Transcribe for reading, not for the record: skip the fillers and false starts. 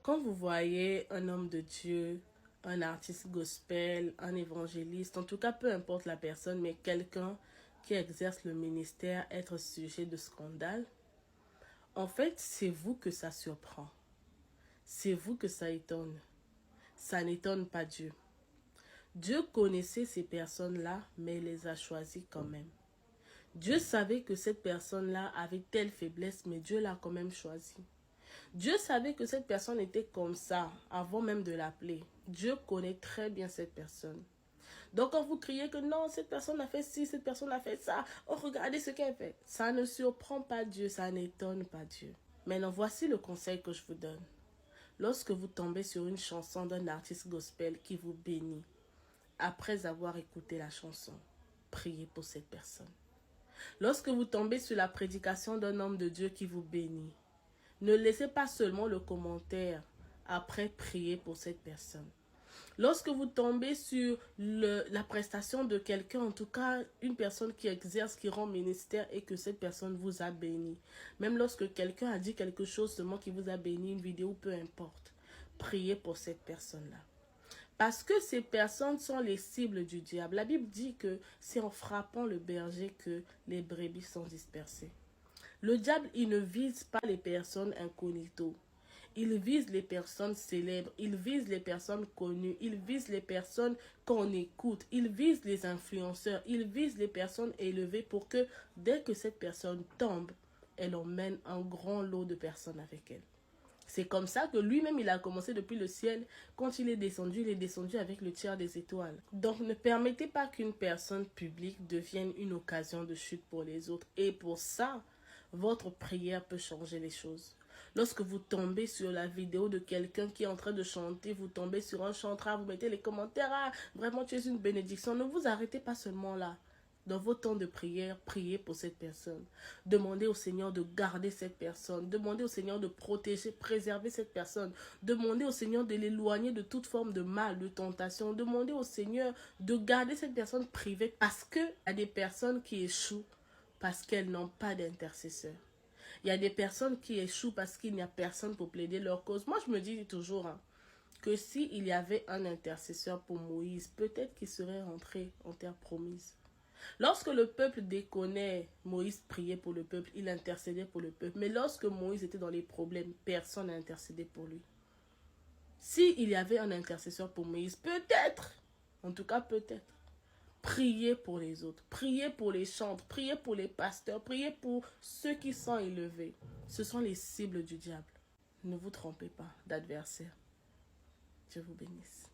Quand vous voyez un homme de Dieu, un artiste gospel, un évangéliste, en tout cas peu importe la personne, mais quelqu'un qui exerce le ministère être sujet de scandale, en fait, c'est vous que ça surprend. C'est vous que ça étonne. Ça n'étonne pas Dieu. Dieu connaissait ces personnes-là, mais il les a choisies quand même. Dieu savait que cette personne-là avait telle faiblesse, mais Dieu l'a quand même choisie. Dieu savait que cette personne était comme ça, avant même de l'appeler. Dieu connaît très bien cette personne. Donc quand vous criez que non, cette personne a fait ci, cette personne a fait ça, oh regardez ce qu'elle fait. Ça ne surprend pas Dieu, ça n'étonne pas Dieu. Maintenant, voici le conseil que je vous donne. Lorsque vous tombez sur une chanson d'un artiste gospel qui vous bénit, après avoir écouté la chanson, priez pour cette personne. Lorsque vous tombez sur la prédication d'un homme de Dieu qui vous bénit, ne laissez pas seulement le commentaire, après prier pour cette personne. Lorsque vous tombez sur la prestation de quelqu'un, en tout cas une personne qui exerce, qui rend ministère et que cette personne vous a béni, même lorsque quelqu'un a dit quelque chose seulement qui vous a béni, une vidéo, peu importe, priez pour cette personne-là. Parce que ces personnes sont les cibles du diable. La Bible dit que c'est en frappant le berger que les brebis sont dispersées. Le diable, il ne vise pas les personnes incognito. Il vise les personnes célèbres, il vise les personnes connues, il vise les personnes qu'on écoute, il vise les influenceurs, il vise les personnes élevées pour que dès que cette personne tombe, elle emmène un grand lot de personnes avec elle. C'est comme ça que lui-même, il a commencé depuis le ciel. Quand il est descendu avec le tiers des étoiles. Donc, ne permettez pas qu'une personne publique devienne une occasion de chute pour les autres. Et pour ça, votre prière peut changer les choses. Lorsque vous tombez sur la vidéo de quelqu'un qui est en train de chanter, vous tombez sur un chanteur, vous mettez les commentaires, ah, vraiment tu es une bénédiction. Ne vous arrêtez pas seulement là. Dans vos temps de prière, priez pour cette personne. Demandez au Seigneur de garder cette personne. Demandez au Seigneur de protéger, préserver cette personne. Demandez au Seigneur de l'éloigner de toute forme de mal, de tentation. Demandez au Seigneur de garder cette personne privée parce qu'il y a des personnes qui échouent parce qu'elles n'ont pas d'intercesseur. Il y a des personnes qui échouent parce qu'il n'y a personne pour plaider leur cause. Moi, je me dis toujours que s'il y avait un intercesseur pour Moïse, peut-être qu'il serait rentré en terre promise. Lorsque le peuple déconnait, Moïse priait pour le peuple, il intercédait pour le peuple. Mais lorsque Moïse était dans les problèmes, personne n'a intercédé pour lui. S'il y avait un intercesseur pour Moïse, peut-être, en tout cas peut-être, priez pour les autres, priez pour les chantres, priez pour les pasteurs, priez pour ceux qui sont élevés. Ce sont les cibles du diable. Ne vous trompez pas d'adversaire. Dieu vous bénisse.